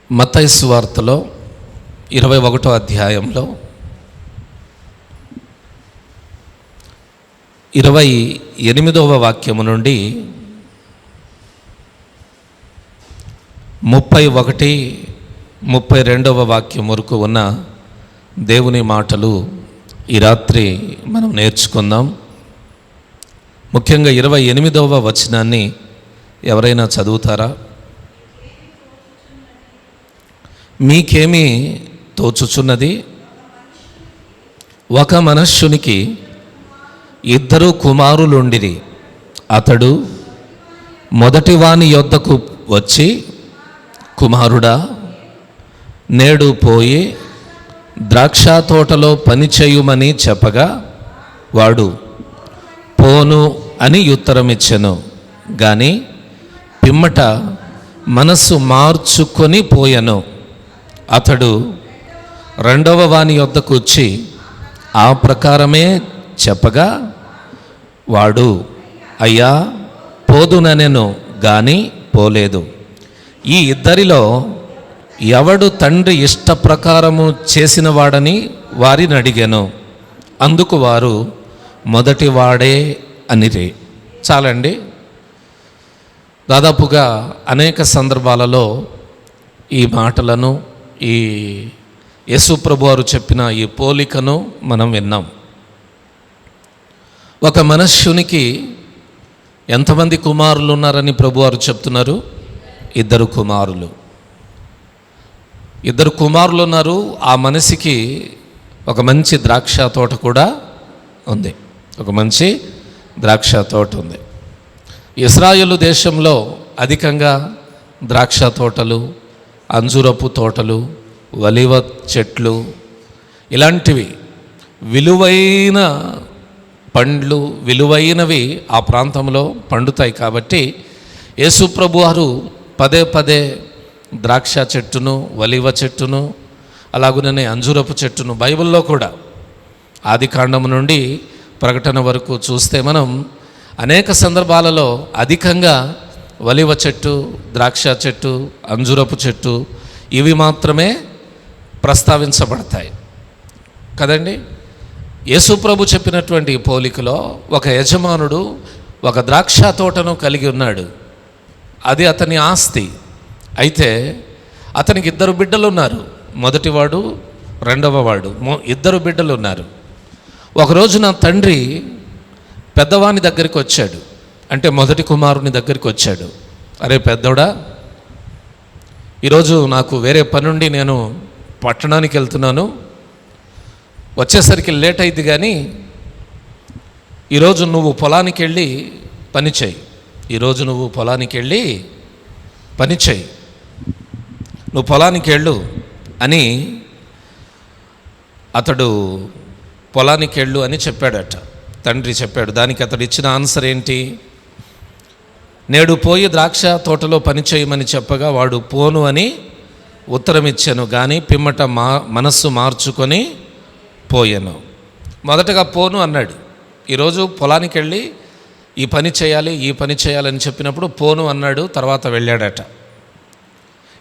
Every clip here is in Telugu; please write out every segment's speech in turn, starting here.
మత్తయి సువార్తలో 21వ అధ్యాయంలో 28వ వాక్యము నుండి 31, 32వ వాక్యం వరకు ఉన్న దేవుని మాటలు ఈ రాత్రి మనం నేర్చుకుందాం. ముఖ్యంగా 28వ వచనాన్ని ఎవరైనా చదువుతారా? మీకేమి తోచుచున్నది? ఒక మనుష్యునికి 2 కుమారులుండిరి. అతడు మొదటివాని యొద్దకు వచ్చి, కుమారుడా, నేడు పోయి ద్రాక్ష తోటలో పని చేయుమని చెప్పగా వాడు పోను అని ఉత్తరమిచ్చెను. గాని పిమ్మట మనస్సు మార్చుకొని పోయెను. అతడు రెండవ వాని యొద్దకు వచ్చి ఆ ప్రకారమే చెప్పగా వాడు, అయ్యా, పోదుననెను, గాని పోలేదు. ఈ ఇద్దరిలో ఎవడు తండ్రి ఇష్ట ప్రకారము చేసిన వాడని వారిని అడిగాను. అందుకు వారు మొదటివాడే అనిరే. చాలండి. దాదాపుగా అనేక సందర్భాలలో ఈ మాటలను, ఈ యేసు ప్రభు వారు చెప్పిన ఈ పోలికను మనం విన్నాం. ఒక మనుష్యునికి ఎంతమంది కుమారులు ఉన్నారని ప్రభు వారు చెప్తున్నారు? 2 కుమారులు. 2 కుమారులు ఉన్నారు. ఆ మనిషికి ఒక మంచి ద్రాక్ష తోట కూడా ఉంది. ఒక మంచి ద్రాక్ష తోట ఉంది. ఇశ్రాయేలు దేశంలో అధికంగా ద్రాక్ష తోటలు, అంజూరపు తోటలు, ఒలీవ చెట్లు, ఇలాంటివి విలువైన పండ్లు, విలువైనవి ఆ ప్రాంతంలో పండుతాయి. కాబట్టి యేసు ప్రభు వారు పదే పదే ద్రాక్ష చెట్టును, ఒలీవ చెట్టును, అలాగుననే అంజూరపు చెట్టును బైబిల్లో కూడా ఆదికాండము నుండి ప్రకటన వరకు చూస్తే మనం అనేక సందర్భాలలో అధికంగా ఒలీవ చెట్టు, ద్రాక్ష చెట్టు, అంజూరపు చెట్టు ఇవి మాత్రమే ప్రస్తావించబడతాయి కదండి. యేసు ప్రభు చెప్పినటువంటి పోలికలో ఒక యజమానుడు ఒక ద్రాక్ష తోటను కలిగి ఉన్నాడు. అది అతని ఆస్తి. అయితే అతనికి 2 బిడ్డలు ఉన్నారు. మొదటివాడు, రెండవ వాడు, 2 బిడ్డలు ఉన్నారు. ఒకరోజు నా తండ్రి పెద్దవాని దగ్గరికి వచ్చాడు. అంటే మొదటి కుమారుని దగ్గరికి వచ్చాడు. అరే పెద్దోడా, ఈరోజు నాకు వేరే పనుండి నేను పట్టణానికి వెళ్తున్నాను, వచ్చేసరికి లేట్ అయింది, కానీ ఈరోజు నువ్వు పొలానికి వెళ్ళి పని చేయి. ఈరోజు నువ్వు పొలానికి వెళ్ళి పని చేయి, నువ్వు పొలానికి వెళ్ళు అని అతడు పొలానికి వెళ్ళు అని చెప్పాడట. తండ్రి చెప్పాడు. దానికి అతడు ఇచ్చిన ఆన్సర్ ఏంటి? నేడు పోయి ద్రాక్ష తోటలో పని చేయమని చెప్పగా వాడు పోను అని ఉత్తరం ఇచ్చాను. కానీ పిమ్మట మనస్సు మార్చుకొని పోయాను. మొదటగా పోను అన్నాడు. ఈరోజు పొలానికి వెళ్ళి ఈ పని చేయాలి, ఈ పని చేయాలని చెప్పినప్పుడు పోను అన్నాడు. తర్వాత వెళ్ళాడట.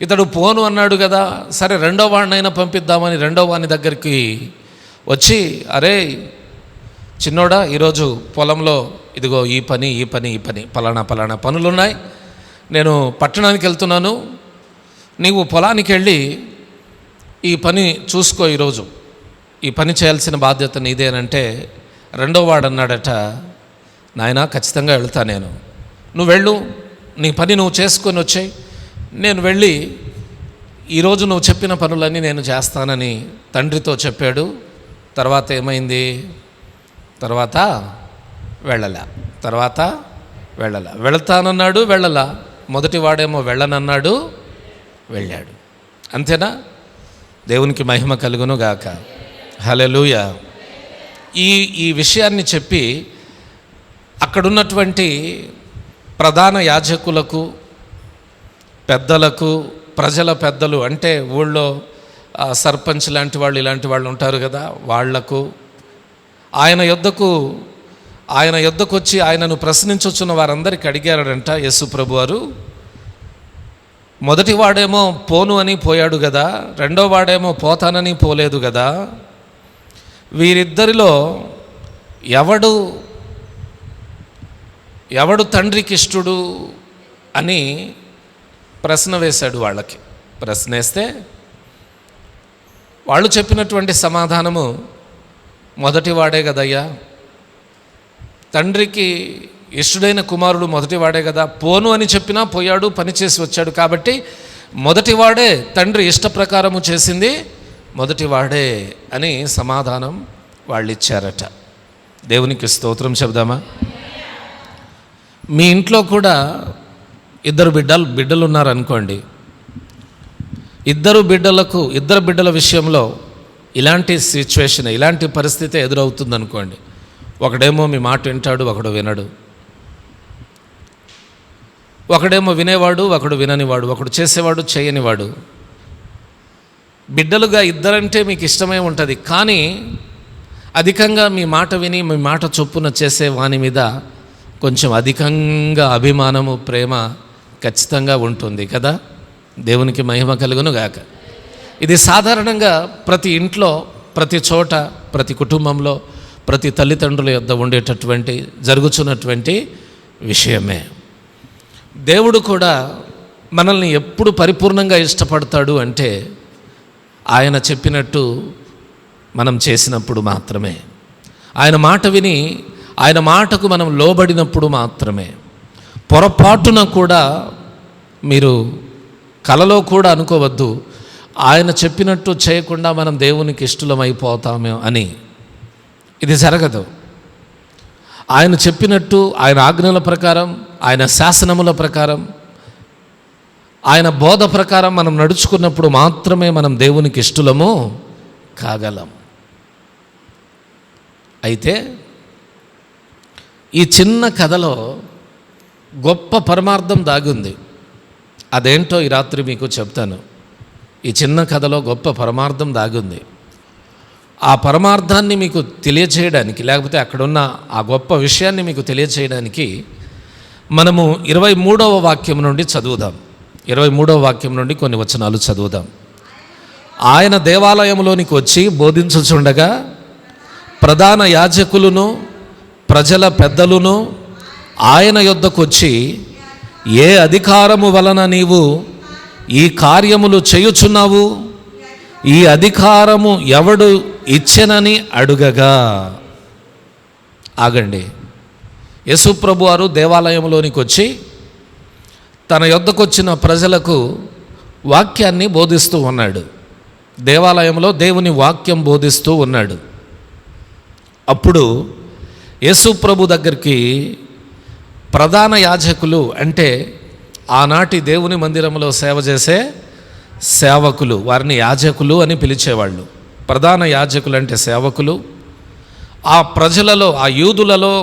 ఇతడు పోను అన్నాడు కదా, సరే రెండో వాడినైనా పంపిద్దామని రెండో వాని దగ్గరికి వచ్చి, అరే చిన్నోడా, ఈరోజు పొలంలో ఇదిగో ఈ పని ఈ పని ఈ పని పలానా పనులున్నాయి, నేను పట్టణానికి వెళ్తున్నాను, నీవు పొలానికి వెళ్ళి ఈ పని చూసుకో, ఈరోజు ఈ పని చేయాల్సిన బాధ్యత నీదేనంటే రెండో వాడు అన్నాడట, నాయనా ఖచ్చితంగా వెళ్తా నేను, నువ్వు వెళ్ళు, నీ పని నువ్వు చేసుకొని వచ్చాయి, నేను వెళ్ళి ఈరోజు నువ్వు చెప్పిన పనులన్నీ నేను చేస్తానని తండ్రితో చెప్పాడు. తర్వాత ఏమైంది? తర్వాత వెళ్ళలా. వెళతానన్నాడు, వెళ్ళలా. మొదటి వాడేమో వెళ్ళనన్నాడు, వెళ్ళాడు. అంతేనా? దేవునికి మహిమ కలుగును గాక. హల్లెలూయా. ఈ విషయాన్ని చెప్పి అక్కడున్నటువంటి ప్రధాన యాజకులకు, పెద్దలకు, ప్రజల పెద్దలు అంటే ఊళ్ళో సర్పంచ్ లాంటి వాళ్ళు, ఇలాంటి వాళ్ళు ఉంటారు కదా, వాళ్లకు ఆయన యొద్దకు వచ్చి ఆయనను ప్రశ్నించొచ్చున్న వారందరికీ అడిగారంట యేసు ప్రభు వారు, మొదటివాడేమో పోను అని పోయాడు కదా, రెండో వాడేమో పోతానని పోలేదు కదా, వీరిద్దరిలో ఎవడు తండ్రికి ఇష్టడు అని ప్రశ్న వేశాడు. వాళ్ళకి ప్రశ్న వేస్తే వాళ్ళు చెప్పినటువంటి సమాధానము, మొదటివాడే కదయ్యా, తండ్రికి ఇష్టడైన కుమారుడు మొదటివాడే కదా, పోను అని చెప్పినా పోయాడు, పనిచేసి వచ్చాడు, కాబట్టి మొదటివాడే, తండ్రి ఇష్ట ప్రకారము చేసింది మొదటివాడే అని సమాధానం వాళ్ళు ఇచ్చారట. దేవునికి స్తోత్రం చెబుదామా. మీ ఇంట్లో కూడా ఇద్దరు బిడ్డలు ఉన్నారనుకోండి. ఇద్దరు బిడ్డల విషయంలో ఇలాంటి సిచ్యువేషన్, ఇలాంటి పరిస్థితి ఎదురవుతుంది అనుకోండి. ఒకడేమో మీ మాట వింటాడు, ఒకడు వినడు. ఒకడేమో వినేవాడు, ఒకడు విననివాడు. ఒకడు చేసేవాడు, చేయనివాడు. బిడ్డలుగా ఇద్దరంటే మీకు ఇష్టమే ఉంటుంది, కానీ అధికంగా మీ మాట విని మీ మాట చొప్పున చేసే వాని మీద కొంచెం అధికంగా అభిమానము, ప్రేమ ఖచ్చితంగా ఉంటుంది కదా. దేవునికి మహిమ కలుగును గాక. ఇది సాధారణంగా ప్రతి ఇంట్లో, ప్రతి చోట, ప్రతి కుటుంబంలో, ప్రతి తల్లిదండ్రుల యొద్ద ఉండేటటువంటి, జరుగుతున్నటువంటి విషయమే. దేవుడు కూడా మనల్ని ఎప్పుడు పరిపూర్ణంగా ఇష్టపడతాడు అంటే ఆయన చెప్పినట్టు మనం చేసినప్పుడు మాత్రమే, ఆయన మాట విని ఆయన మాటకు మనం లోబడినప్పుడు మాత్రమే. పొరపాటున కూడా మీరు కలలో కూడా అనుకోవద్దు, ఆయన చెప్పినట్టు చేయకుండా మనం దేవునికి ఇష్టలమైపోతామే అని. ఇది జరగదు. ఆయన చెప్పినట్టు, ఆయన ఆజ్ఞల ప్రకారం, ఆయన శాసనముల ప్రకారం, ఆయన బోధ ప్రకారం మనం నడుచుకున్నప్పుడు మాత్రమే మనం దేవునికి ఇష్టలము కాగలం. అయితే ఈ చిన్న కథలో గొప్ప పరమార్థం దాగుంది. అదేంటో ఈ రాత్రి మీకు చెప్తాను. ఈ చిన్న కథలో గొప్ప పరమార్థం దాగుంది. ఆ పరమార్థాన్ని మీకు తెలియచేయడానికి, లేకపోతే అక్కడున్న ఆ గొప్ప విషయాన్ని మీకు తెలియచేయడానికి మనము 23వ వాక్యం నుండి చదువుదాం. 23వ వాక్యం నుండి కొన్ని వచనాలు చదువుదాం. ఆయన దేవాలయంలోనికి వచ్చి బోధించుచుండగా ప్రధాన యాజకులను ప్రజల పెద్దలను ఆయన యొద్దకు వచ్చి, ఏ అధికారము వలన నీవు ఈ కార్యములు చేయుచున్నావు? ఈ అధికారము ఎవడు ఇచ్చెనని అడుగగా. ఆగండి. యేసుప్రభు వారు దేవాలయంలోనికి వచ్చి తన యొద్దకొచ్చిన ప్రజలకు వాక్యాన్ని బోధిస్తూ ఉన్నాడు. దేవాలయంలో దేవుని వాక్యం బోధిస్తూ ఉన్నాడు. అప్పుడు యేసుప్రభు దగ్గరికి ప్రధాన యాజకులు, అంటే ఆనాటి దేవుని మందిరంలో సేవ చేసే సేవకులు, వారిని యాజకులు అని పిలిచేవాళ్ళు. ప్రధాన యాజకులు అంటే సేవకులు. ఆ ప్రజలలో, ఆ యూదులలో,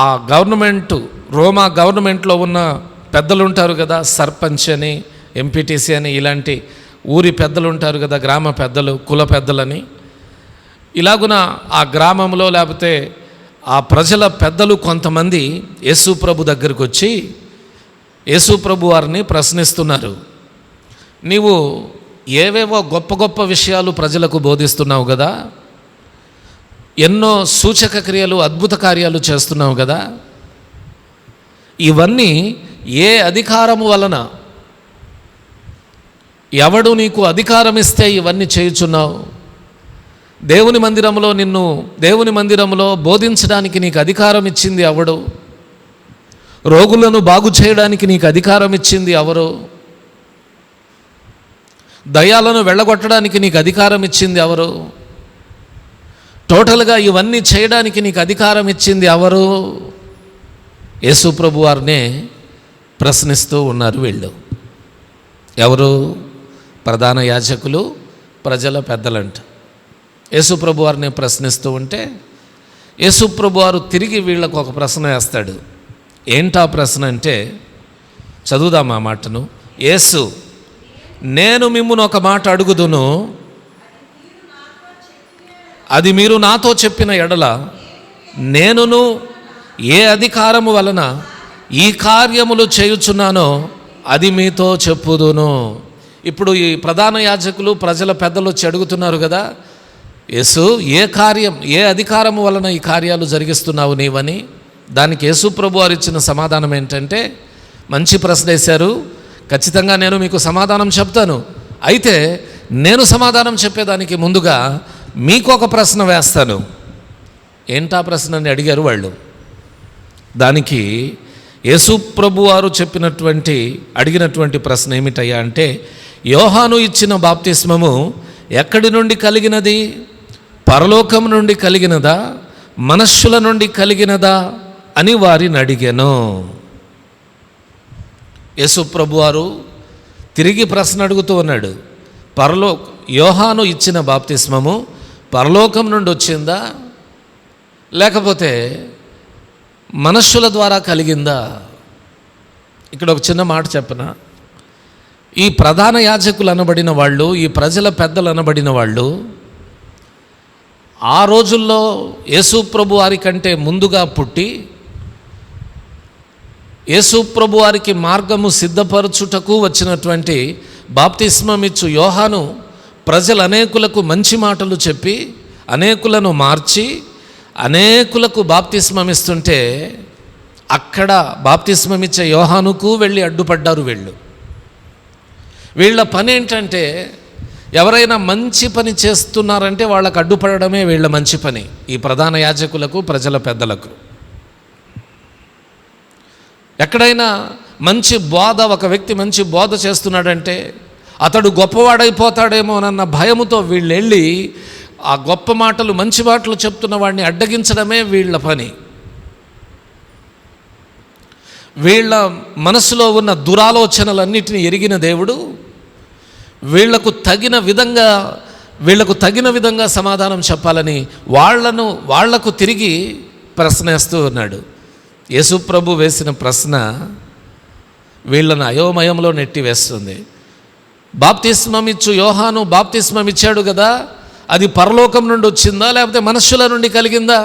ఆ గవర్నమెంటు, రోమా గవర్నమెంట్లో ఉన్న పెద్దలు ఉంటారు కదా, సర్పంచ్ అని, ఎంపీటీసీ అని, ఇలాంటి ఊరి పెద్దలు ఉంటారు కదా, గ్రామ పెద్దలు, కుల పెద్దలని. ఇలాగున ఆ గ్రామంలో లేకపోతే ఆ ప్రజల పెద్దలు కొంతమంది యేసుప్రభు దగ్గరికి వచ్చి యేసుప్రభు వారిని ప్రశ్నిస్తున్నారు. నీవు ఏవేవో గొప్ప గొప్ప విషయాలు ప్రజలకు బోధిస్తున్నావు కదా, ఎన్నో సూచక క్రియలు, అద్భుత కార్యాలు చేస్తున్నావు కదా, ఇవన్నీ ఏ అధికారము వలన, ఎవడు నీకు అధికారం ఇస్తే ఇవన్నీ చేయుచున్నావు? దేవుని మందిరంలో బోధించడానికి నీకు అధికారం ఇచ్చింది ఎవడు? రోగులను బాగు చేయడానికి నీకు అధికారం ఇచ్చింది ఎవరు? దయ్యాలను వెళ్ళగొట్టడానికి నీకు అధికారం ఇచ్చింది ఎవరు? టోటల్గా ఇవన్నీ చేయడానికి నీకు అధికారం ఇచ్చింది ఎవరు? యేసుప్రభు వారినే ప్రశ్నిస్తూ ఉన్నారు వీళ్ళు. ఎవరు? ప్రధాన యాజకులు, ప్రజల పెద్దలంట. యేసుప్రభు వారిని ప్రశ్నిస్తూ ఉంటే యేసుప్రభు వారు తిరిగి వీళ్ళకు ఒక ప్రశ్న వేస్తాడు. ఏంటా ప్రశ్న అంటే, చదువుదాం ఆ మాటను. యేసు, నేను మిమ్మును ఒక మాట అడుగుదును, అది మీరు నాతో చెప్పిన ఎడల నేనును ఏ అధికారము వలన ఈ కార్యములు చేయుచున్నానో అది మీతో చెప్పుదును. ఇప్పుడు ఈ ప్రధాన యాజకులు ప్రజల పెద్దలు వచ్చి అడుగుతున్నారు కదా, యేసు ఏ అధికారము వలన ఈ కార్యాలు జరిగిస్తున్నావు నీవని. దానికి యేసు ప్రభు వారు ఇచ్చిన సమాధానం ఏంటంటే, మంచి ప్రశ్న వేశారు, ఖచ్చితంగా నేను మీకు సమాధానం చెప్తాను. అయితే నేను సమాధానం చెప్పేదానికి ముందుగా మీకు ఒక ప్రశ్న వేస్తాను. ఏంటా ప్రశ్న అని అడిగారు వాళ్ళు. దానికి యేసు ప్రభు వారు అడిగినటువంటి ప్రశ్న ఏమిటయ్యా అంటే, యోహాను ఇచ్చిన బాప్తిస్మము ఎక్కడి నుండి కలిగినది? పరలోకం నుండి కలిగినదా, మనుష్యుల నుండి కలిగినదా అని వారిని అడిగాను. యేసు ప్రభు వారు తిరిగి ప్రశ్న అడుగుతూ ఉన్నాడు. యోహాను ఇచ్చిన బాప్తిస్మము పరలోకం నుండి వచ్చిందా, లేకపోతే మనుష్యుల ద్వారా కలిగిందా? ఇక్కడ ఒక చిన్న మాట చెప్పనా. ఈ ప్రధాన యాజకులు అనబడిన వాళ్ళు, ఈ ప్రజల పెద్దలు అనబడిన వాళ్ళు ఆ రోజుల్లో యేసు ప్రభు వారి కంటే ముందుగా పుట్టి యేసు ప్రభు వారికి మార్గము సిద్ధపరచుటకు వచ్చినటువంటి బాప్తిస్మమిచ్చు యోహాను ప్రజలు అనేకులకు మంచి మాటలు చెప్పి అనేకులను మార్చి అనేకులకు బాప్తిస్మమిస్తుంటే అక్కడ బాప్తిస్మమిచ్చే యోహానుకు వెళ్ళి అడ్డుపడ్డారు. వీళ్ళ పని ఏంటంటే, ఎవరైనా మంచి పని చేస్తున్నారంటే వాళ్ళకు అడ్డుపడడమే వీళ్ళ మంచి పని. ఈ ప్రధాన యాజకులకు, ప్రజల పెద్దలకు ఎక్కడైనా ఒక వ్యక్తి మంచి బోధ చేస్తున్నాడంటే అతడు గొప్పవాడైపోతాడేమోనన్న భయముతో వీళ్ళు వెళ్ళి ఆ గొప్ప మాటలు, మంచి మాటలు చెప్తున్న వాడిని అడ్డగించడమే వీళ్ళ పని. వీళ్ళ మనసులో ఉన్న దురాలోచనలన్నిటిని ఎరిగిన దేవుడు వీళ్లకు తగిన విధంగా సమాధానం చెప్పాలని వాళ్లకు తిరిగి ప్రశ్నేస్తూ ఉన్నాడు. యేసు ప్రభు వేసిన ప్రశ్న వీళ్ళను అయోమయంలో నెట్టివేస్తుంది. బాప్తిస్మమిచ్చు యోహాను బాప్తిస్మం ఇచ్చాడు కదా, అది పరలోకం నుండి వచ్చిందా లేకపోతే మనుష్యుల నుండి కలిగిందా?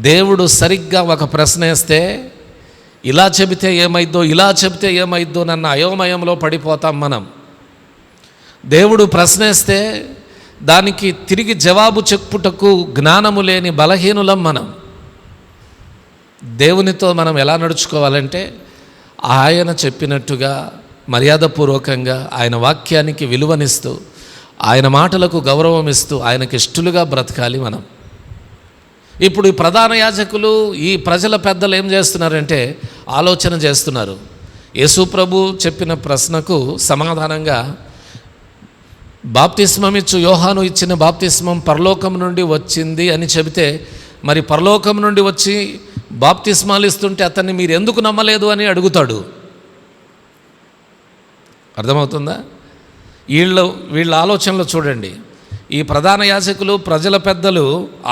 దేవుడు సరిగ్గా ఒక ప్రశ్న వేస్తే ఇలా చెబితే ఏమైద్దో నన్న అయోమయంలో పడిపోతాం మనం. దేవుడు ప్రశ్నేస్తే దానికి తిరిగి జవాబు చెప్పుటకు జ్ఞానము లేని బలహీనులం మనం. దేవునితో మనం ఎలా నడుచుకోవాలంటే, ఆయన చెప్పినట్టుగా మర్యాదపూర్వకంగా ఆయన వాక్యానికి విలువనిస్తూ ఆయన మాటలకు గౌరవం ఇస్తూ ఆయనకి ఇష్టలుగా బ్రతకాలి మనం. ఇప్పుడు ఈ ప్రధాన యాజకులు, ఈ ప్రజల పెద్దలు ఏం చేస్తున్నారంటే ఆలోచన చేస్తున్నారు. యేసు ప్రభు చెప్పిన ప్రశ్నకు సమాధానంగా బాప్తిస్మమిచ్చు యోహాను ఇచ్చిన బాప్తిస్మం పరలోకం నుండి వచ్చింది అని చెబితే, మరి పరలోకం నుండి వచ్చి బాప్తిస్మాలు ఇస్తుంటే అతన్ని మీరు ఎందుకు నమ్మలేదు అని అడుగుతాడు. అర్థమవుతుందా? వీళ్ళ ఆలోచనలు చూడండి. ఈ ప్రధాన యాజకులు, ప్రజల పెద్దలు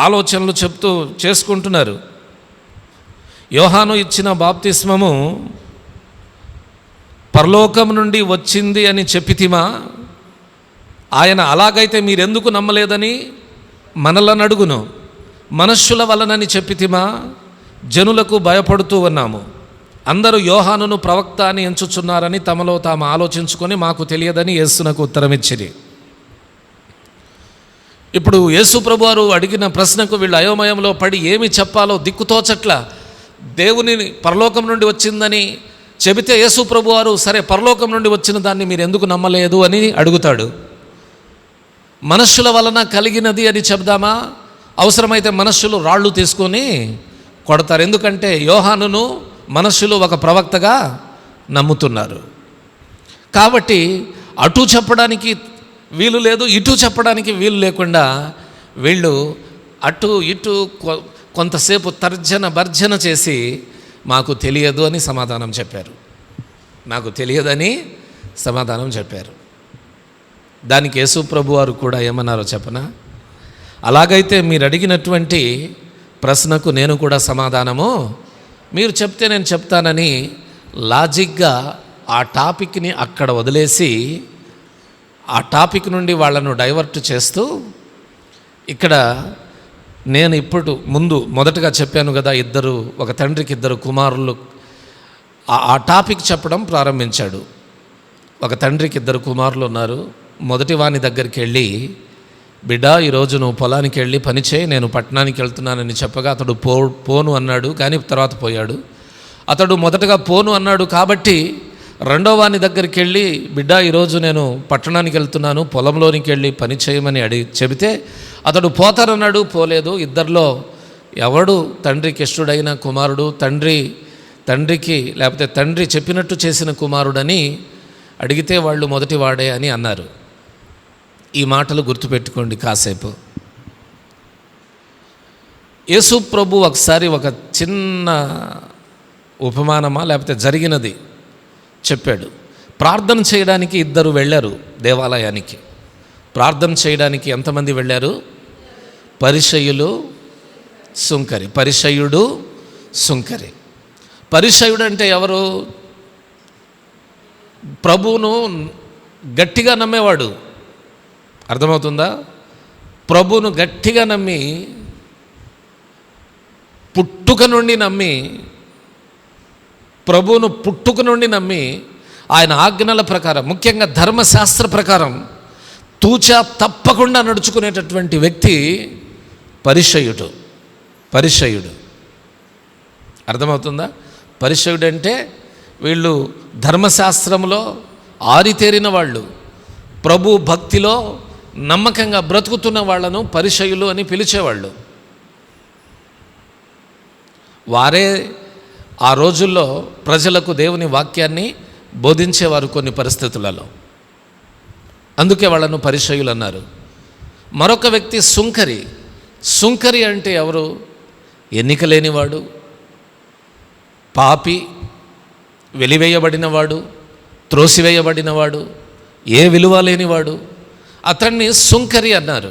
ఆలోచనలు చేసుకుంటున్నారు. యోహాను ఇచ్చిన బాప్తిస్మము పరలోకం నుండి వచ్చింది అని చెప్పితిమా, ఆయన అలాగైతే మీరెందుకు నమ్మలేదని మనలను అడుగును. మనుష్యుల వలనని చెప్పితిమా, జనులకు భయపడుతూ ఉన్నాము. అందరూ యోహానును ప్రవక్త అని ఎంచుచున్నారని తమలో తాము ఆలోచించుకొని మాకు తెలియదని యేసునకు ఉత్తరమిచ్చిరి. ఇప్పుడు యేసు ప్రభు వారు అడిగిన ప్రశ్నకు వీళ్ళు అయోమయంలో పడి ఏమి చెప్పాలో దిక్కుతోచట్ల. దేవుని పరలోకం నుండి వచ్చిందని చెబితే యేసు ప్రభు వారు సరే పరలోకం నుండి వచ్చిన దాన్ని మీరు ఎందుకు నమ్మలేదు అని అడుగుతాడు. మనుష్యుల వలన కలిగినది అని చెప్దామా, అవసరమైతే మనుష్యులు రాళ్ళు తీసుకొని కొడతారు. ఎందుకంటే యోహానును మనుష్యులు ఒక ప్రవక్తగా నమ్ముతున్నారు. కాబట్టి అటు చెప్పడానికి వీలు లేదు, ఇటు చెప్పడానికి వీలు లేకుండా వీళ్ళు అటు ఇటు కొంతసేపు భర్జన చేసి మాకు తెలియదు అని సమాధానం చెప్పారు. దానికి యేసు ప్రభు వారు కూడా ఏమన్నారో చెప్పనా? అలాగైతే మీరు అడిగినటువంటి ప్రశ్నకు నేను కూడా సమాధానము మీరు చెప్తే నేను చెప్తానని లాజిక్గా ఆ టాపిక్ని అక్కడ వదిలేసి ఆ టాపిక్ నుండి వాళ్ళను డైవర్ట్ చేస్తూ, ఇక్కడ నేను మొదటగా చెప్పాను కదా, ఒక తండ్రికి 2 కుమారులు ఆ టాపిక్ చెప్పడం ప్రారంభించాడు. ఒక తండ్రికి 2 కుమారులు ఉన్నారు. మొదటి వాని దగ్గరికి వెళ్ళి, బిడ్డ ఈరోజు నువ్వు పొలానికి వెళ్ళి పని చేయి, నేను పట్టణానికి వెళ్తున్నానని చెప్పగా అతడు పోను అన్నాడు, కానీ తర్వాత పోయాడు. అతడు మొదటగా పోను అన్నాడు కాబట్టి రెండో వాని దగ్గరికి వెళ్ళి, బిడ్డ ఈరోజు నేను పట్టణానికి వెళ్తున్నాను, పొలంలోనికి వెళ్ళి పని చేయమని చెబితే అతడు పోతారన్నాడు, పోలేదు. ఇద్దరిలో ఎవడు తండ్రికి ఇష్టడైన కుమారుడు, తండ్రికి లేకపోతే తండ్రి చెప్పినట్టు చేసిన కుమారుడని అడిగితే వాళ్ళు మొదటి వాడే అని అన్నారు. ఈ మాటలు గుర్తుపెట్టుకోండి కాసేపు. యేసు ప్రభు ఒకసారి ఒక చిన్న ఉపమానమా లేకపోతే జరిగినది చెప్పాడు. ప్రార్థన చేయడానికి 2 వెళ్ళారు దేవాలయానికి. ప్రార్థన చేయడానికి ఎంతమంది వెళ్ళారు? పరిసయ్యులు, సుంకరి. పరిసయ్యుడు, సుంకరి. పరిసయ్యుడు అంటే ఎవరు? ప్రభువును గట్టిగా నమ్మేవాడు. అర్థమవుతుందా? ప్రభువును గట్టిగా నమ్మి, పుట్టుక నుండి నమ్మి ఆయన ఆజ్ఞల ప్రకారం, ముఖ్యంగా ధర్మశాస్త్ర ప్రకారం తూచా తప్పకుండా నడుచుకునేటటువంటి వ్యక్తి పరిసయ్యుడు. అర్థమవుతుందా? పరిసయ్యుడు అంటే వీళ్ళు ధర్మశాస్త్రంలో ఆరితేరిన వాళ్ళు, ప్రభు భక్తిలో నమ్మకంగా బ్రతుకుతున్న వాళ్ళను పరిసయ్యులు అని పిలిచేవాళ్ళు. వారే ఆ రోజుల్లో ప్రజలకు దేవుని వాక్యాన్ని బోధించేవారు కొన్ని పరిస్థితులలో. అందుకే వాళ్ళను పరిసయ్యులు అన్నారు. మరొక వ్యక్తి సుంకరి అంటే ఎవరు? ఎన్నిక లేనివాడు, పాపి, వెలివేయబడినవాడు, త్రోసివేయబడినవాడు, ఏ విలువ లేనివాడు, అతన్ని సుంకరి అన్నారు.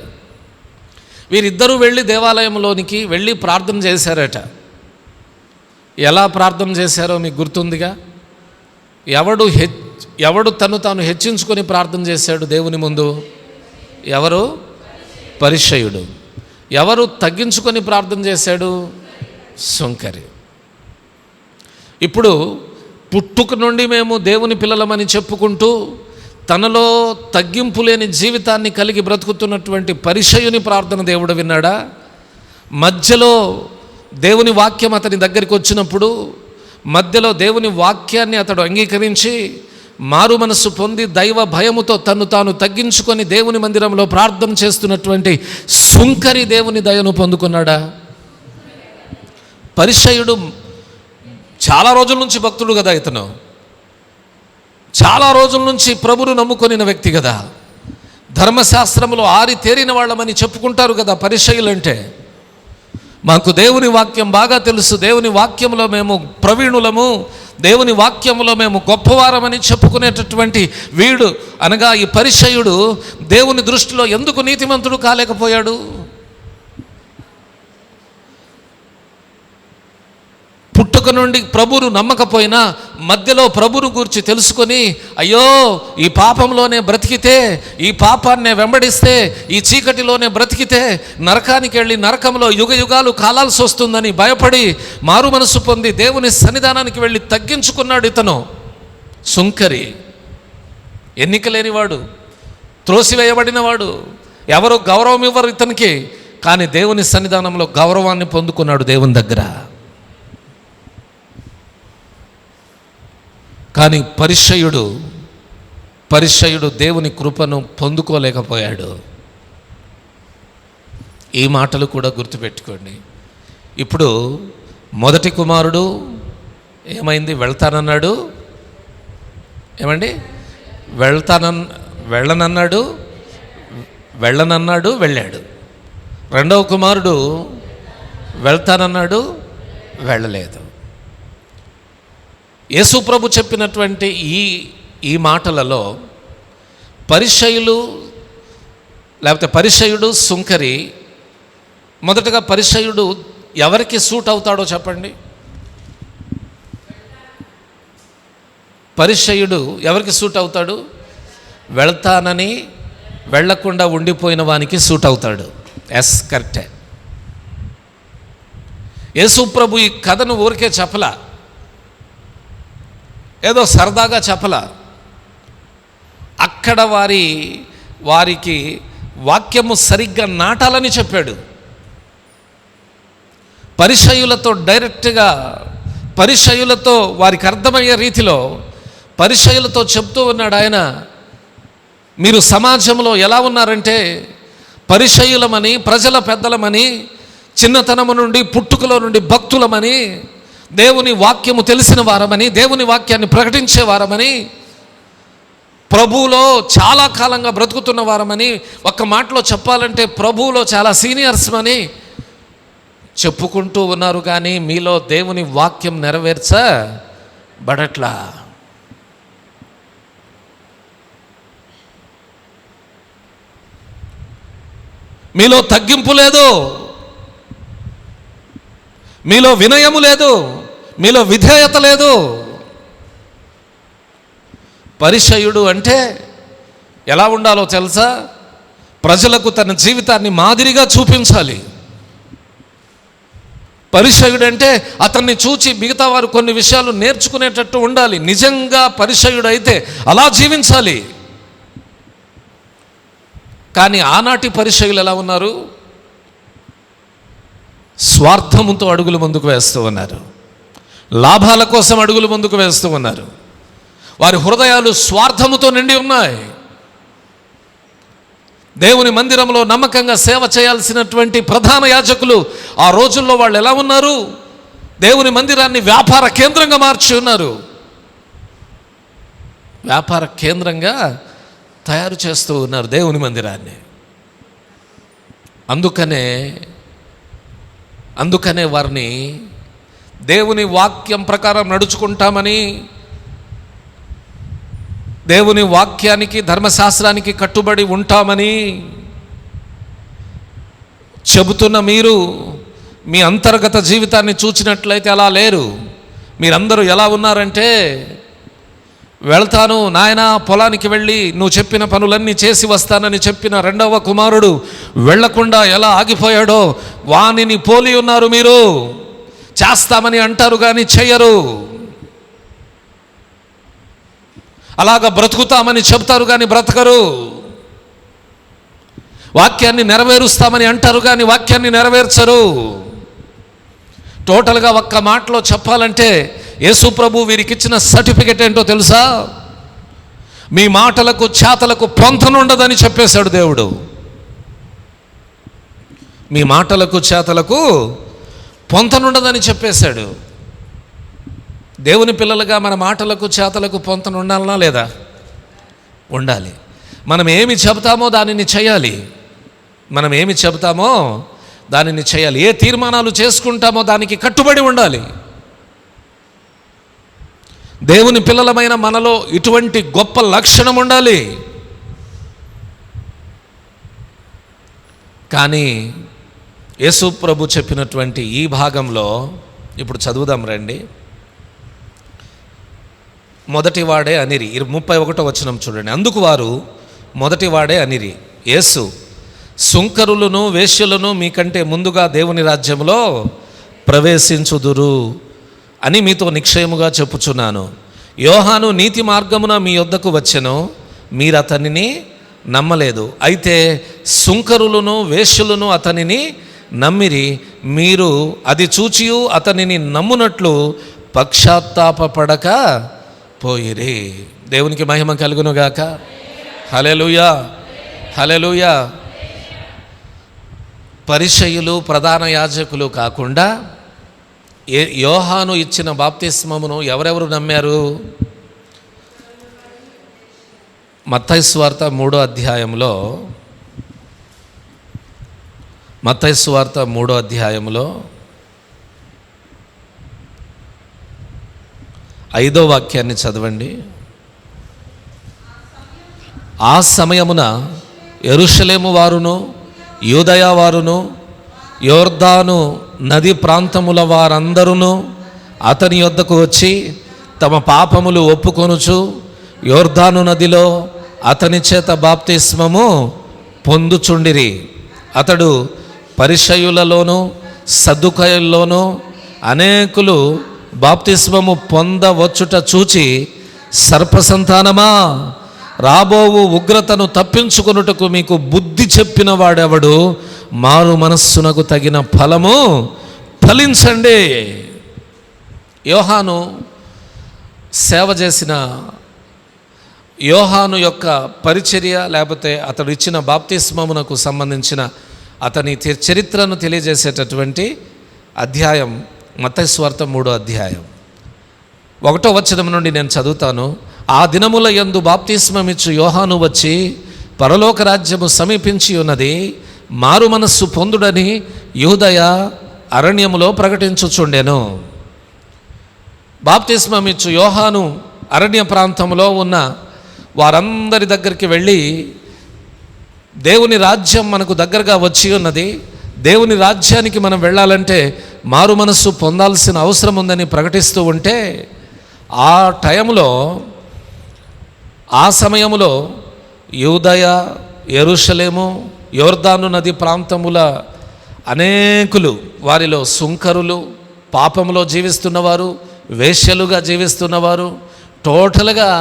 వీరిద్దరూ వెళ్ళి దేవాలయంలోనికి వెళ్ళి ప్రార్థన చేశారట. ఎలా ప్రార్థన చేశారో మీకు గుర్తుందిగా. ఎవడు తను తాను హెచ్చించుకొని ప్రార్థన చేశాడు దేవుని ముందు? ఎవరు? పరిసయ్యుడు. ఎవరు తగ్గించుకొని ప్రార్థన చేశాడు? సుంకరి. ఇప్పుడు పుట్టుక నుండి మేము దేవుని పిల్లలమని చెప్పుకుంటూ తనలో తగ్గింపు లేని జీవితాన్ని కలిగి బ్రతుకుతున్నటువంటి పరిసయ్యుని ప్రార్థన దేవుడు విన్నాడా? మధ్యలో దేవుని వాక్యం అతని దగ్గరికి వచ్చినప్పుడు మధ్యలో దేవుని వాక్యాన్ని అతడు అంగీకరించి మారు మనస్సు పొంది దైవ భయముతో తన్ను తాను తగ్గించుకొని దేవుని మందిరంలో ప్రార్థన చేస్తున్నటువంటి సుంకరి దేవుని దయను పొందుకున్నాడా? పరిసయ్యుడు చాలా రోజుల నుంచి భక్తుడు కదా, ఇతను చాలా రోజుల నుంచి ప్రభువును నమ్ముకొనిన వ్యక్తి కదా, ధర్మశాస్త్రంలో ఆరితేరిన వాళ్ళమని చెప్పుకుంటారు కదా పరిసయ్యులంటే. మాకు దేవుని వాక్యం బాగా తెలుసు, దేవుని వాక్యంలో మేము ప్రవీణులము, దేవుని వాక్యంలో మేము గొప్పవారమని చెప్పుకునేటటువంటి వీడు అనగా ఈ పరిసయ్యుడు దేవుని దృష్టిలో ఎందుకు నీతిమంతుడు కాలేకపోయాడు? పుట్టుక నుండి ప్రభువును నమ్మకపోయినా మధ్యలో ప్రభువును గూర్చి తెలుసుకొని, అయ్యో ఈ పాపంలోనే బ్రతికితే, ఈ పాపాన్నే వెంబడిస్తే, ఈ చీకటిలోనే బ్రతికితే నరకానికి వెళ్ళి నరకంలో యుగ యుగాలు కాలాల్సి వస్తుందని భయపడి మారు మనసు పొంది దేవుని సన్నిధానానికి వెళ్ళి తగ్గించుకున్నాడు ఇతను. సుంకరి, ఎన్నిక లేనివాడు, త్రోసివేయబడినవాడు, ఎవరు గౌరవం ఇవ్వరు ఇతనికి, కానీ దేవుని సన్నిధానంలో గౌరవాన్ని పొందుకున్నాడు దేవుని దగ్గర. కానీ పరిసయ్యుడు దేవుని కృపను పొందుకోలేకపోయాడు. ఈ మాటలు కూడా గుర్తుపెట్టుకోండి. ఇప్పుడు మొదటి కుమారుడు ఏమైంది? వెళ్తానన్నాడు. ఏమండి? వెళ్ళనన్నాడు, వెళ్ళాడు. రెండవ కుమారుడు వెళ్తానన్నాడు, వెళ్ళలేదు. యేసు ప్రభు చెప్పినటువంటి ఈ మాటలలో పరిసయ్యుడు, సుంకరి. మొదటగా పరిసయ్యుడు ఎవరికి సూట్ అవుతాడో చెప్పండి. పరిసయ్యుడు ఎవరికి సూట్ అవుతాడు? వెళ్తానని వెళ్లకుండా ఉండిపోయిన వానికి సూట్ అవుతాడు. ఎస్, కరెక్టే. యేసు ప్రభు ఈ కథను ఊరికే చెప్పలా. ఏదో సరదాగా చెప్పలా. అక్కడ వారికి వాక్యము సరిగ్గా నాటాలని చెప్పాడు. పరిసయ్యులతో డైరెక్ట్గా, పరిసయ్యులతో వారికి అర్థమయ్యే రీతిలో పరిసయ్యులతో చెప్తూ ఉన్నాడు ఆయన. మీరు సమాజంలో ఎలా ఉన్నారంటే పరిసయ్యులమని, ప్రజల పెద్దలమని, చిన్నతనము నుండి పుట్టుకలో నుండి భక్తులమని, దేవుని వాక్యము తెలిసిన వారమని, దేవుని వాక్యాన్ని ప్రకటించే వారమని, ప్రభువులో చాలా కాలంగా బ్రతుకుతున్న వారమని, ఒక్క మాటలో చెప్పాలంటే ప్రభువులో చాలా సీనియర్స్ అని చెప్పుకుంటూ ఉన్నారు. కానీ మీలో దేవుని వాక్యం నెరవేర్చబడట్లా. మీలో తగ్గింపు లేదు, మీలో వినయము లేదు, మీలో విధేయత లేదు. పరిసయ్యుడు అంటే ఎలా ఉండాలో తెలుసా? ప్రజలకు తన జీవితాన్ని మాదిరిగా చూపించాలి. పరిసయ్యుడు అంటే అతన్ని చూచి మిగతా వారు కొన్ని విషయాలు నేర్చుకునేటట్టు ఉండాలి. నిజంగా పరిసయ్యుడు అయితే అలా జీవించాలి. కానీ ఆనాటి పరిసయ్యులు ఎలా ఉన్నారు? స్వార్థముతో అడుగులు ముందుకు వేస్తూ ఉన్నారు, లాభాల కోసం అడుగులు ముందుకు వేస్తూ ఉన్నారు. వారి హృదయాలు స్వార్థముతో నిండి ఉన్నాయి. దేవుని మందిరంలో నమ్మకంగా సేవ చేయాల్సినటువంటి ప్రధాన యాజకులు ఆ రోజుల్లో వాళ్ళు ఎలా ఉన్నారు? దేవుని మందిరాన్ని వ్యాపార కేంద్రంగా మార్చి ఉన్నారు. వ్యాపార కేంద్రంగా తయారు చేస్తూ ఉన్నారు దేవుని మందిరాన్ని. అందుకనే వారిని దేవుని వాక్యం ప్రకారం నడుచుకుంటామని, దేవుని వాక్యానికి, ధర్మశాస్త్రానికి కట్టుబడి ఉంటామని చెబుతున్న మీరు మీ అంతర్గత జీవితాన్ని చూచినట్లయితే అలా లేరు. మీరందరూ ఎలా ఉన్నారంటే, వెళ్తాను నాయనా పొలానికి వెళ్ళి నువ్వు చెప్పిన పనులన్నీ చేసి వస్తానని చెప్పిన రెండవ కుమారుడు వెళ్లకుండా ఎలా ఆగిపోయాడో వానిని పోలి ఉన్నారు. మీరు చేస్తామని అంటారు కానీ చెయ్యరు. అలాగ బ్రతుకుతామని చెప్తారు కానీ బ్రతకరు. వాక్యాన్ని నెరవేరుస్తామని అంటారు కానీ వాక్యాన్ని నెరవేర్చరు. టోటల్గా ఒక్క మాటలో చెప్పాలంటే యేసు ప్రభు వీరికిచ్చిన సర్టిఫికెట్ ఏంటో తెలుసా? మీ మాటలకు చేతలకు పొంతనుండదని చెప్పేశాడు దేవుడు. మీ మాటలకు చేతలకు పొంతనుండదని చెప్పేశాడు. దేవుని పిల్లలుగా మన మాటలకు చేతలకు పొంతన ఉండాలనా లేదా? ఉండాలి. మనం ఏమి చెబుతామో దానిని చేయాలి. ఏ తీర్మానాలు చేసుకుంటామో దానికి కట్టుబడి ఉండాలి. దేవుని పిల్లలమైన మనలో ఇటువంటి గొప్ప లక్షణం ఉండాలి. కానీ యేసు ప్రభు చెప్పినటువంటి ఈ భాగంలో ఇప్పుడు చదువుదాం రండి. మొదటివాడే అనిరి, 31వ వచనం చూడండి. అందుకు వారు మొదటివాడే అనిరి, యేసు సుంకరులను వేశ్యలను మీకంటే ముందుగా దేవుని రాజ్యంలో ప్రవేశించుదురు అని మీతో నిశ్చయముగా చెప్పుచున్నాను. యోహాను నీతి మార్గమున మీ యొద్దకు వచ్చెను, మీరు అతనిని నమ్మలేదు. అయితే సుంకరులను వేశ్యలను అతనిని నమ్మిరి. మీరు అది చూచియు అతనిని నమ్మునట్లు పశ్చాత్తాపపడక పోయిరి. దేవునికి మహిమ కలుగునుగాక. హల్లెలూయా, హల్లెలూయా. పరిసయ్యులు ప్రధాన యాజకులు కాకుండా యోహాను ఇచ్చిన బాప్తిస్మమును ఎవరెవరు నమ్మారు? మత్తయి సువార్త 3వ అధ్యాయంలో 5వ వాక్యాన్ని చదవండి. ఆ సమయమున యెరూషలేము వారును యూదయ వారును యోర్దాను నది ప్రాంతముల వారందరూ అతని యొద్దకు వచ్చి తమ పాపములు ఒప్పుకొనుచు యోర్దాను నదిలో అతని చేత బాప్తిస్మము పొందుచుండిరి. అతడు పరిసయ్యులలోను సద్దుకయుల్లోనూ అనేకులు బాప్తిస్మము పొందవచ్చుట చూచి, సర్పసంతానమా, రాబోవు ఉగ్రతను తప్పించుకొనుటకు మీకు బుద్ధి చెప్పిన వాడెవడు? మారు మనస్సునకు తగిన ఫలము ఫలించండి. యోహాను సేవ చేసిన యోహాను యొక్క పరిచర్య, లేకపోతే అతడు ఇచ్చిన బాప్తిస్మమునకు సంబంధించిన అతని చరిత్రను తెలియజేసేటటువంటి అధ్యాయం మత్తయి సువార్త 3వ అధ్యాయం 1వ వచనం నుండి నేను చదువుతాను. ఆ దినముల యందు బాప్తిస్మమిచ్చు యోహాను వచ్చి, పరలోక రాజ్యము సమీపించి ఉన్నది, మారు మనస్సు పొందుడని యూదయ అరణ్యములో ప్రకటించుచుండెను. బాప్తిస్మమిచ్చు యోహాను అరణ్య ప్రాంతంలో ఉన్న వారందరి దగ్గరికి వెళ్ళి, దేవుని రాజ్యం మనకు దగ్గరగా వచ్చి ఉన్నది, దేవుని రాజ్యానికి మనం వెళ్ళాలంటే మారు మనస్సు పొందాల్సిన అవసరం ఉందని ప్రకటిస్తూ ఉంటే, ఆ టైంలో, ఆ సమయంలో యూదయ, యెరూషలేము, యోర్దాను నది ప్రాంతముల అనేకులు, వారిలో సుంకరులు, పాపములో జీవిస్తున్నవారు, వేశ్యలుగా జీవిస్తున్నవారు, టోటల్గా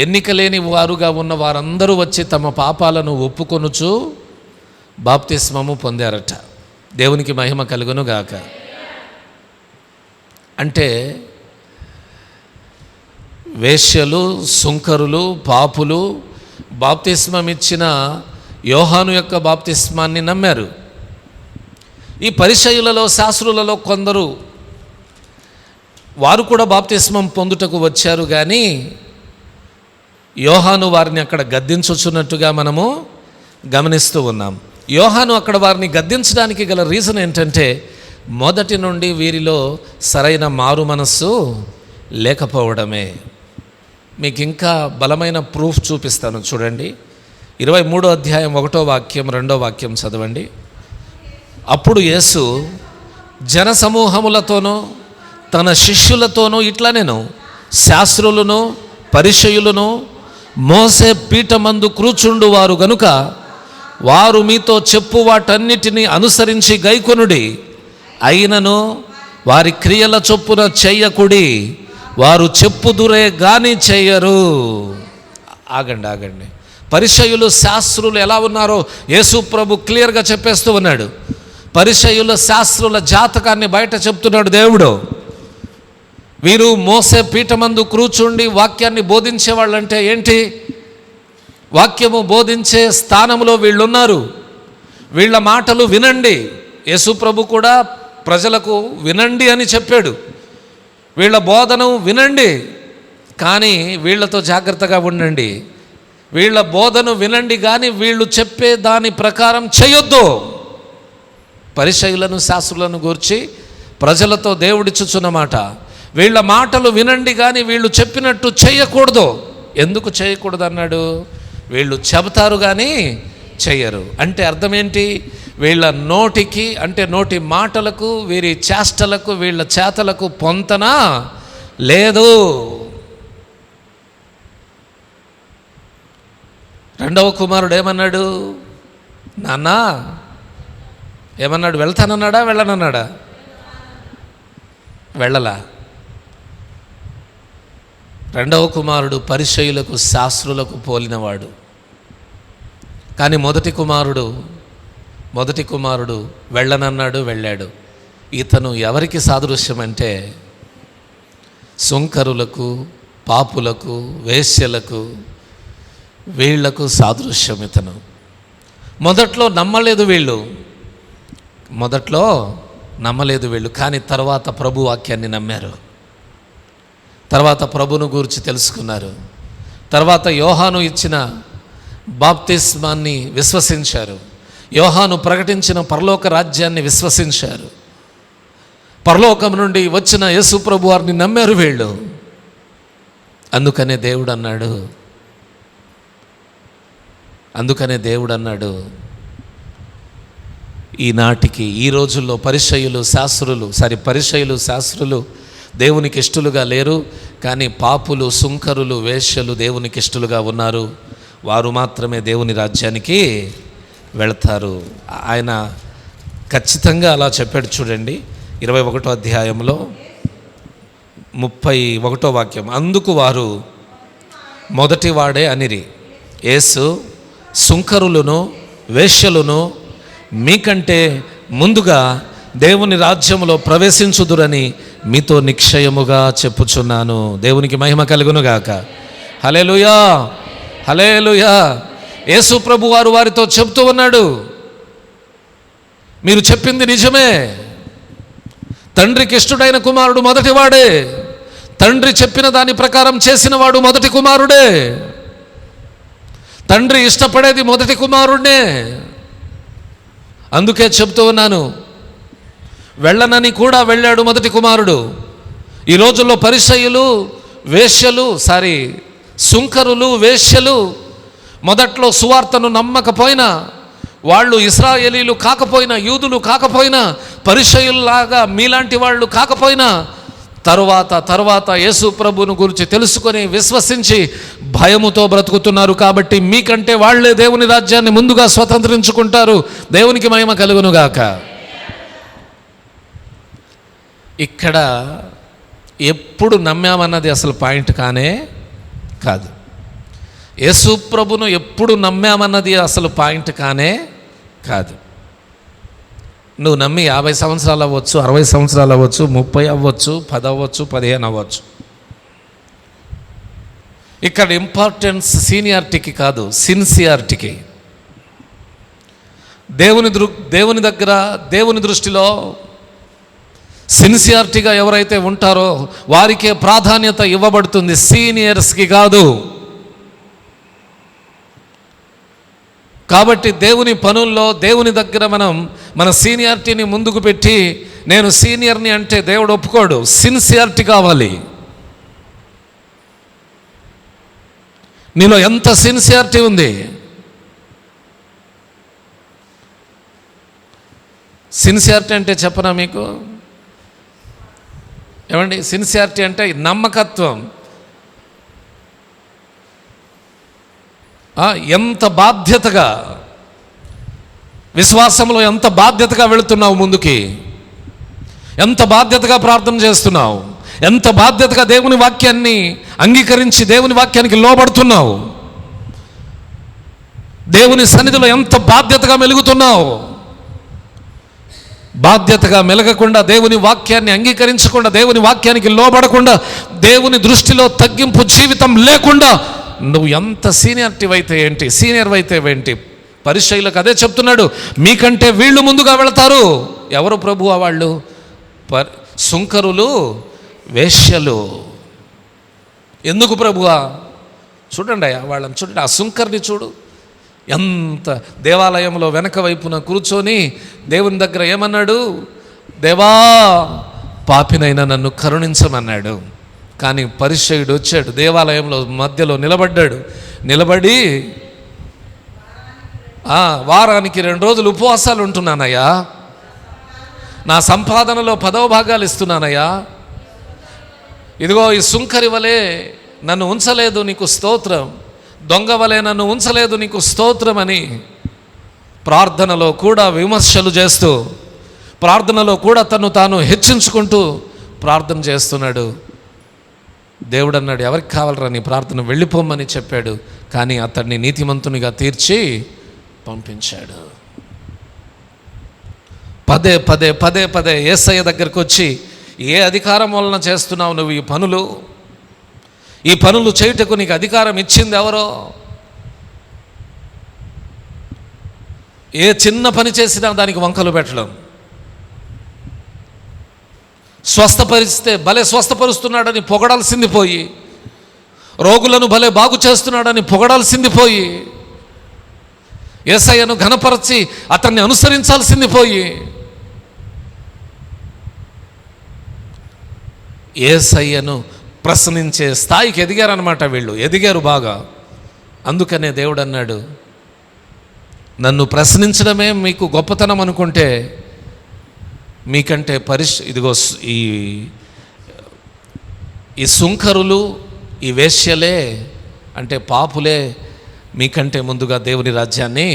ఎన్నిక లేని వారుగా ఉన్న వారందరూ వచ్చి తమ పాపాలను ఒప్పుకొనుచు బాప్తిస్మము పొందారట. దేవునికి మహిమ కలుగును గాక. అంటే వేశ్యలు, సుంకరులు, పాపులు బాప్తిస్మం ఇచ్చిన యోహాను యొక్క బాప్తిస్మాన్ని నమ్మారు. ఈ పరిసయ్యులలో, శాస్త్రులలో కొందరు వారు కూడా బాప్తిస్మం పొందుటకు వచ్చారు, కానీ యోహాను వారిని అక్కడ గద్దించుచున్నట్టుగా మనము గమనిస్తూ ఉన్నాం. యోహాను అక్కడ వారిని గద్దించడానికి గల రీజన్ ఏంటంటే, మొదటి నుండి వీరిలో సరైన మారు మనస్సు లేకపోవడమే. మీకు ఇంకా బలమైన ప్రూఫ్ చూపిస్తాను, చూడండి. 23వ అధ్యాయం 1వ వాక్యం 2వ వాక్యం చదవండి. అప్పుడు యేసు జనసమూహములతోనూ తన శిష్యులతోనూ ఇట్లా, నేను శాస్త్రులను పరిసయ్యులను మోసే పీఠమందు కూర్చుండు వారు గనుక వారు మీతో చెప్పు వాటన్నిటినీ అనుసరించి గైకొనుడి, అయినను వారి క్రియల చొప్పున చెయ్యకుడి, వారు చెప్పుదురే గాని చెయ్యరు. ఆగండి. పరిసయ్యులు, శాస్త్రులు ఎలా ఉన్నారో యేసు ప్రభు క్లియర్గా చెప్పేస్తూ ఉన్నాడు. పరిసయ్యుల, శాస్త్రుల జాతకాన్ని బయట చెప్తున్నాడు దేవుడు. వీరు మోసే పీఠమందు కూర్చుండి వాక్యాన్ని బోధించే వాళ్ళంటే ఏంటి? వాక్యము బోధించే స్థానంలో వీళ్ళున్నారు. వీళ్ళ మాటలు వినండి. యేసు ప్రభు కూడా ప్రజలకు వినండి అని చెప్పాడు. వీళ్ళ బోధను వినండి, కానీ వీళ్ళతో జాగ్రత్తగా ఉండండి. వీళ్ళ బోధను వినండి, కానీ వీళ్ళు చెప్పే దాని ప్రకారం చేయొద్దు. పరిసయ్యులను, శాస్త్రులను గూర్చి ప్రజలతో దేవుడిచ్చుచున్నమాట. వీళ్ళ మాటలు వినండి, కానీ వీళ్ళు చెప్పినట్టు చేయకూడదు. ఎందుకు చేయకూడదు అన్నాడు? వీళ్ళు చెబుతారు కానీ చెయ్యరు. అంటే అర్థం ఏంటి? వీళ్ళ నోటికి, అంటే నోటి మాటలకు, వీరి చేష్టలకు, వీళ్ళ చేతలకు పొంతన లేదు. రెండవ కుమారుడు ఏమన్నాడు? నాన్న ఏమన్నాడు? వెళ్తానన్నాడా, వెళ్ళనన్నాడా? వెళ్ళలా. రెండవ కుమారుడు పరిసయ్యులకు, శాస్త్రులకు పోలినవాడు. కానీ మొదటి కుమారుడు వెళ్ళనన్నాడు, వెళ్ళాడు. ఇతను ఎవరికి సాదృశ్యం అంటే సుంకరులకు, పాపులకు, వేశ్యలకు, వీళ్లకు సాదృశ్యం ఇతను. మొదట్లో నమ్మలేదు వీళ్ళు, కానీ తర్వాత ప్రభు వాక్యాన్ని నమ్మారు. తర్వాత ప్రభును గురించి తెలుసుకున్నారు. తర్వాత యోహాను ఇచ్చిన బాప్తిస్మాన్ని విశ్వసించారు. యోహాను ప్రకటించిన పరలోక రాజ్యాన్ని విశ్వసించారు. పరలోకం నుండి వచ్చిన యేసు ప్రభు వారిని నమ్మారు వీళ్ళు. అందుకనే దేవుడు అన్నాడు, ఈనాటికి, ఈ రోజుల్లో పరిసయ్యులు, శాస్త్రులు దేవునికి ఇష్టలుగా లేరు, కానీ పాపులు, సుంకరులు, వేశ్యలు దేవునికి ఇష్టలుగా ఉన్నారు. వారు మాత్రమే దేవుని రాజ్యానికి వెళతారు. ఆయన ఖచ్చితంగా అలా చెప్పాడు. చూడండి, 21వ అధ్యాయంలో 31వ వాక్యం. అందుకు వారు మొదటివాడే అనిరి, యేసు సుంకరులను వేశ్యలను మీకంటే ముందుగా దేవుని రాజ్యములో ప్రవేశించుదురని మీతో నిశ్చయముగా చెప్పుచున్నాను. దేవునికి మహిమ కలుగునుగాక. హల్లెలూయా, హల్లెలూయా. యేసు ప్రభు వారు వారితో చెప్తూ ఉన్నాడు, మీరు చెప్పింది నిజమే. తండ్రికి ఇష్టుడైన కుమారుడు మొదటివాడే. తండ్రి చెప్పిన దాని ప్రకారం చేసిన వాడు మొదటి కుమారుడే. తండ్రి ఇష్టపడేది మొదటి కుమారుడే. అందుకే చెప్తూ ఉన్నాను, వెళ్ళనని కూడా వెళ్ళాడు మొదటి కుమారుడు. ఈ రోజుల్లో పరిసయ్యులు వేశ్యలు సుంకరులు వేశ్యలు మొదట్లో సువార్తను నమ్మకపోయినా, వాళ్ళు ఇశ్రాయేలీలు కాకపోయినా, యూదులు కాకపోయినా, పరిసయ్యుల్లాగా మీలాంటి వాళ్ళు కాకపోయినా, తరువాత యేసు ప్రభువును గురించి తెలుసుకొని విశ్వసించి భయముతో బ్రతుకుతున్నారు. కాబట్టి మీకంటే వాళ్లే దేవుని రాజ్యాన్ని ముందుగా స్వతంత్రించుకుంటారు. దేవునికి మహిమ కలుగునుగాక. ఇక్కడ ఎప్పుడు నమ్మామన్నది అసలు పాయింట్ కానే కాదు. యేసు ప్రభును ఎప్పుడు నమ్మామన్నది అసలు పాయింట్ కానే కాదు. నువ్వు నమ్మి 50 సంవత్సరాలు అవ్వచ్చు, 60 సంవత్సరాలు అవ్వచ్చు, 30 అవ్వచ్చు, 10 అవ్వచ్చు, 15 అవ్వచ్చు. ఇక్కడ ఇంపార్టెన్స్ సీనియారిటీకి కాదు, సిన్సియారిటీకి. దేవుని దగ్గర, దేవుని దృష్టిలో సిన్సియారిటీగా ఎవరైతే ఉంటారో వారికే ప్రాధాన్యత ఇవ్వబడుతుంది, సీనియర్స్కి కాదు. కాబట్టి దేవుని పనుల్లో, దేవుని దగ్గర మనం మన సీనియారిటీని ముందుకు పెట్టి నేను సీనియర్ని అంటే దేవుడు ఒప్పుకోడు. సిన్సియారిటీ కావాలి. నీలో ఎంత సిన్సియారిటీ ఉంది? సిన్సియారిటీ అంటే చెప్పనా మీకు? ఏమండి, సిన్సియారిటీ అంటే నమ్మకత్వం. ఎంత బాధ్యతగా, విశ్వాసంలో ఎంత బాధ్యతగా వెళుతున్నావు ముందుకి, ఎంత బాధ్యతగా ప్రార్థన చేస్తున్నావు, ఎంత బాధ్యతగా దేవుని వాక్యాన్ని అంగీకరించి దేవుని వాక్యానికి లోబడుతున్నావు, దేవుని సన్నిధిలో ఎంత బాధ్యతగా మెలుగుతున్నావు. బాధ్యతగా మెలగకుండా, దేవుని వాక్యాన్ని అంగీకరించకుండా, దేవుని వాక్యానికి లోబడకుండా, దేవుని దృష్టిలో తగ్గింపు జీవితం లేకుండా నువ్వు ఎంత సీనియర్ అయితే ఏంటి? పరిసయ్యులకు అదే చెప్తున్నాడు, మీకంటే వీళ్ళు ముందుగా వెళతారు. ఎవరు ప్రభువా వాళ్ళు? సుంకరులు, వేశ్యలు. ఎందుకు ప్రభువా? చూడండి వాళ్ళని చూడండి, ఆ సుంకర్ని చూడు. ఎంత దేవాలయంలో వెనక వైపున కూర్చొని దేవుని దగ్గర ఏమన్నాడు? దేవా, పాపినైనా నన్ను కరుణించమన్నాడు. కానీ పరిసయ్యుడు వచ్చాడు, దేవాలయంలో మధ్యలో నిలబడి వారానికి 2 రోజులు ఉపవాసాలు ఉంటున్నానయ్యా, నా సంపాదనలో 10వ భాగాలు ఇస్తున్నానయ్యా, ఇదిగో ఈ సుంకరి వలె నన్ను ఉంచలేదు నీకు స్తోత్రం, దొంగ వలె నన్ను ఉంచలేదు నీకు స్తోత్రం అని ప్రార్థనలో కూడా విమర్శలు చేస్తూ, ప్రార్థనలో కూడా తను తాను హెచ్చించుకుంటూ ప్రార్థన చేస్తున్నాడు. దేవుడు అన్నాడు, ఎవరికి కావాలరా నీ ప్రార్థన, వెళ్ళిపోమని చెప్పాడు. కానీ అతన్ని నీతిమంతునిగా తీర్చి పంపించాడు. పదే యేసయ్య దగ్గరికి వచ్చి, ఏ అధికారం వలన చేస్తున్నావు నువ్వు ఈ పనులు చేయుటకు నీకు అధికారం ఇచ్చింది ఎవరో? ఏ చిన్న పని చేసినా దానికి వంకలు పెట్టడం, స్వస్థపరిస్తే భలే స్వస్థపరుస్తున్నాడని పొగడాల్సింది పోయి, రోగులను భలే బాగు చేస్తున్నాడని పొగడాల్సింది పోయి, యేసయ్యను ఘనపరచి అతన్ని అనుసరించాల్సింది పోయి, యేసయ్యను ప్రశ్నించే స్థాయికి ఎదిగారనమాట. వీళ్ళు ఎదిగారు బాగా. అందుకనే దేవుడు అన్నాడు, నన్ను ప్రశ్నించడమే మీకు గొప్పతనం అనుకుంటే మీకంటే ఇదిగో ఈ సుంకరులు, ఈ వేశ్యలే అంటే పాపులే మీకంటే ముందుగా దేవుని రాజ్యాన్ని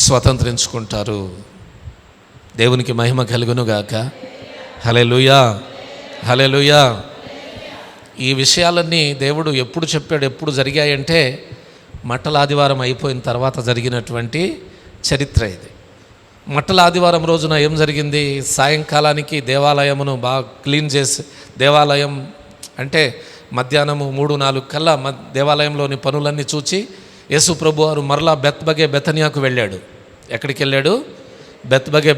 స్వతంత్రించుకుంటారు. దేవునికి మహిమ కలుగునుగాక. హల్లెలూయా, హల్లెలూయా. ఈ విషయాలన్నీ దేవుడు ఎప్పుడు చెప్పాడు, ఎప్పుడు జరిగాయంటే మట్టల ఆదివారం అయిపోయిన తర్వాత జరిగినటువంటి చరిత్ర ఇది. మట్టల ఆదివారం రోజున ఏం జరిగింది? సాయంకాలానికి దేవాలయమును బాగా క్లీన్ చేసి, దేవాలయం అంటే మధ్యాహ్నము 3-4 కల్లా దేవాలయంలోని పనులన్నీ చూచి యేసు ప్రభువారు మరలా బెతనియాకు వెళ్ళాడు. ఎక్కడికి వెళ్ళాడు?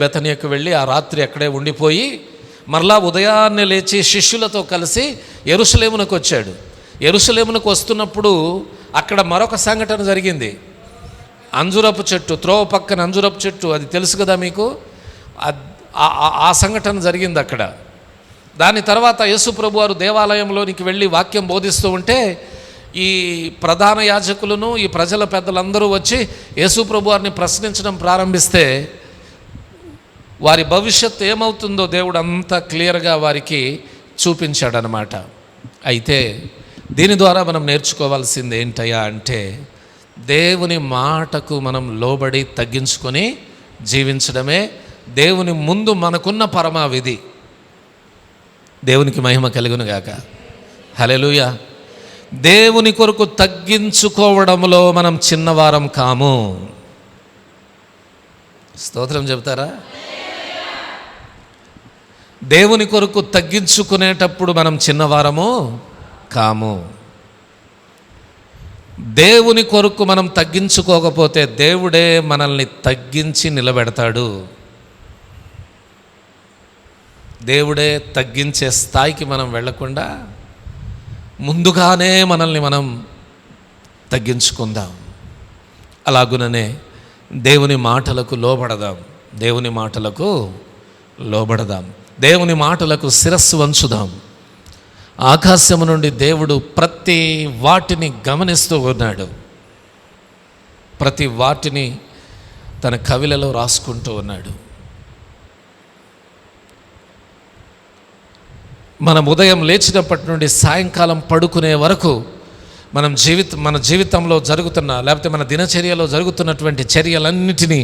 బెతనియాకు వెళ్ళి ఆ రాత్రి అక్కడే ఉండిపోయి మరలా ఉదయాన్నే లేచి శిష్యులతో కలిసి యెరూషలేమునకు వచ్చాడు. యెరూషలేమునకు వస్తున్నప్పుడు అక్కడ మరొక సంఘటన జరిగింది. అంజురపు చెట్టు, త్రోవ పక్కన అంజురపు చెట్టు, అది తెలుసు కదా మీకు. ఆ సంఘటన జరిగింది అక్కడ. దాని తర్వాత యేసు ప్రభువారు దేవాలయంలోనికి వెళ్ళి వాక్యం బోధిస్తూ ఉంటే ఈ ప్రధాన యాజకులను, ఈ ప్రజల పెద్దలందరూ వచ్చి యేసు ప్రభువారిని ప్రశ్నించడం ప్రారంభిస్తే వారి భవిష్యత్తు ఏమవుతుందో దేవుడు అంతా క్లియర్గా వారికి చూపించాడనమాట. అయితే దీని ద్వారా మనం నేర్చుకోవాల్సింది ఏంటయ్యా అంటే, దేవుని మాటకు మనం లోబడి తగ్గించుకొని జీవించడమే దేవుని ముందు మనకున్న పరమావిధి. దేవునికి మహిమ కలుగునుగాక. హల్లెలూయా. దేవుని కొరకు తగ్గించుకోవడంలో మనం చిన్నవారం కాము. స్తోత్రం చెబుతారా? దేవుని కొరకు తగ్గించుకునేటప్పుడు మనం చిన్నవారము కాము. దేవుని కొరకు మనం తగ్గించుకోకపోతే దేవుడే మనల్ని తగ్గించి నిలబెడతాడు. దేవుడే తగ్గించే స్థాయికి మనం వెళ్ళకుండా ముందుగానే మనల్ని మనం తగ్గించుకుందాం. అలాగుననే దేవుని మాటలకు లోబడదాం, దేవుని మాటలకు లోబడదాం, దేవుని మాటలకు శిరస్సు వంచుదాం. ఆకాశము నుండి దేవుడు ప్రతి వాటిని గమనిస్తూ ఉన్నాడు. ప్రతి వాటిని తన కవిలలో రాసుకుంటూ ఉన్నాడు. మనం ఉదయం లేచినప్పటి నుండి సాయంకాలం పడుకునే వరకు మన జీవితంలో జరుగుతున్న, లేకపోతే మన దినచర్యలో జరుగుతున్నటువంటి చర్యలన్నిటినీ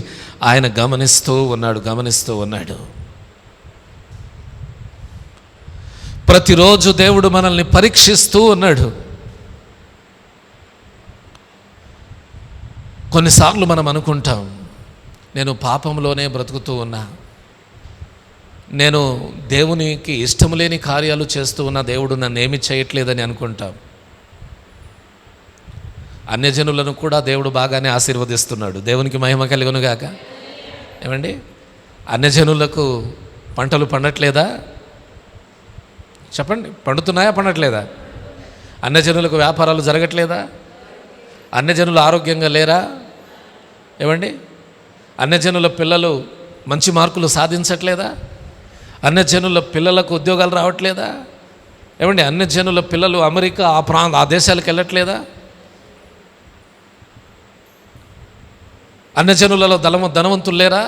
ఆయన గమనిస్తూ ఉన్నాడు. ప్రతిరోజు దేవుడు మనల్ని పరీక్షిస్తూ ఉన్నాడు. కొన్నిసార్లు మనం అనుకుంటాం, నేను పాపంలోనే బ్రతుకుతూ ఉన్నా, నేను దేవునికి ఇష్టం లేని కార్యాలు చేస్తూ ఉన్నా, దేవుడు నన్ను ఏమి చేయట్లేదని అనుకుంటాం. అన్యజనులను కూడా దేవుడు బాగానే ఆశీర్వదిస్తున్నాడు. దేవునికి మహిమ కలుగునుగాక. ఏమండి, అన్యజనులకు పంటలు పండట్లేదా? చెప్పండి, పండుతున్నాయా పండట్లేదా? అన్యజనులకు వ్యాపారాలు జరగట్లేదా? అన్యజనులు ఆరోగ్యంగా లేరా? ఏమండి, అన్యజనుల పిల్లలు మంచి మార్కులు సాధించట్లేదా? అన్యజనుల పిల్లలకు ఉద్యోగాలు రావట్లేదా? ఏమండి, అన్యజనుల పిల్లలు అమెరికా ఆ దేశాలకు వెళ్ళట్లేదా? అన్యజనులలో ధనవంతులు లేరా?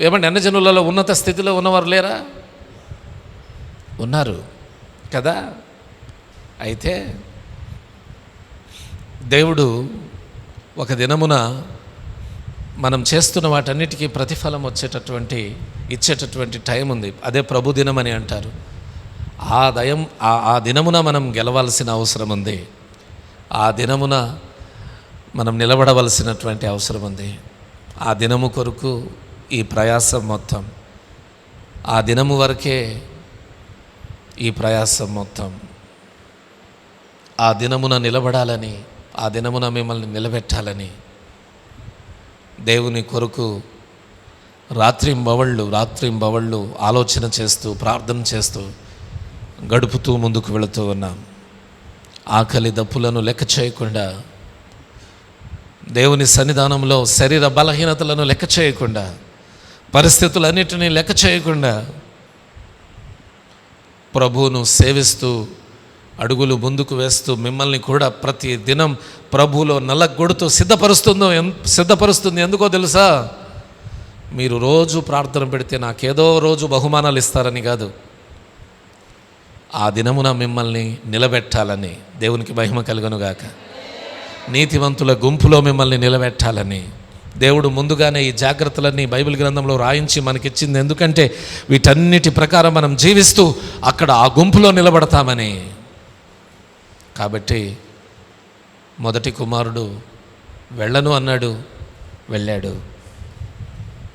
ఏమండి, అన్యజనులలో ఉన్నత స్థితిలో ఉన్నవారు లేరా? ఉన్నారు కదా. అయితే దేవుడు ఒక దినమున మనం చేస్తున్న వాటన్నిటికీ ప్రతిఫలం ఇచ్చేటటువంటి టైం ఉంది. అదే ప్రభు దినం అని అంటారు. ఆ దినమున మనం గెలవాల్సిన అవసరం ఉంది. ఆ దినమున మనం నిలబడవలసినటువంటి అవసరం ఉంది. ఆ దినము కొరకు ఈ ప్రయాసం మొత్తం, ఆ దినము వరకే ఈ ప్రయాసం మొత్తం. ఆ దినమున నిలబడాలని, ఆ దినమున మిమ్మల్ని నిలబెట్టాలని దేవుని కొరకు రాత్రింబవళ్ళు ఆలోచన చేస్తూ, ప్రార్థన చేస్తూ గడుపుతూ ముందుకు వెళుతూ ఉన్నాం. ఆకలి దప్పులను లెక్క చేయకుండా, దేవుని సన్నిధానంలో శరీర బలహీనతలను లెక్క చేయకుండా, పరిస్థితులన్నిటినీ లెక్క చేయకుండా ప్రభువును సేవిస్తూ అడుగులు ముందుకు వేస్తూ మిమ్మల్ని కూడా ప్రతి దినం ప్రభువులో నలగొడుతూ సిద్ధపరుస్తుంది. ఎందుకో తెలుసా? మీరు రోజు ప్రార్థన పెడితే నాకేదో రోజు బహుమానాలు ఇస్తారని కాదు, ఆ దినమున మిమ్మల్ని నిలబెట్టాలని. దేవునికి మహిమ కలుగునుగాక. నీతివంతుల గుంపులో మిమ్మల్ని నిలబెట్టాలని, దేవుడు ముందుగానే ఈ జాగ్రత్తలన్నీ బైబిల్ గ్రంథంలో రాయించి మనకిచ్చింది ఎందుకంటే వీటన్నిటి ప్రకారం మనం జీవిస్తూ అక్కడ ఆ గుంపులో నిలబడతామని. కాబట్టి మొదటి కుమారుడు వెళ్ళను అన్నాడు, వెళ్ళాడు.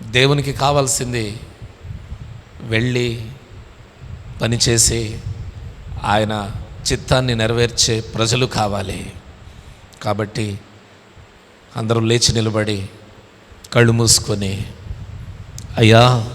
దేవునికి కావాల్సింది వెళ్ళి పనిచేసి ఆయన చిత్తాన్ని నెరవేర్చే ప్రజలు కావాలి. కాబట్టి అందరూ లేచి నిలబడి కళ్ళు మూసుకొని, అయ్యా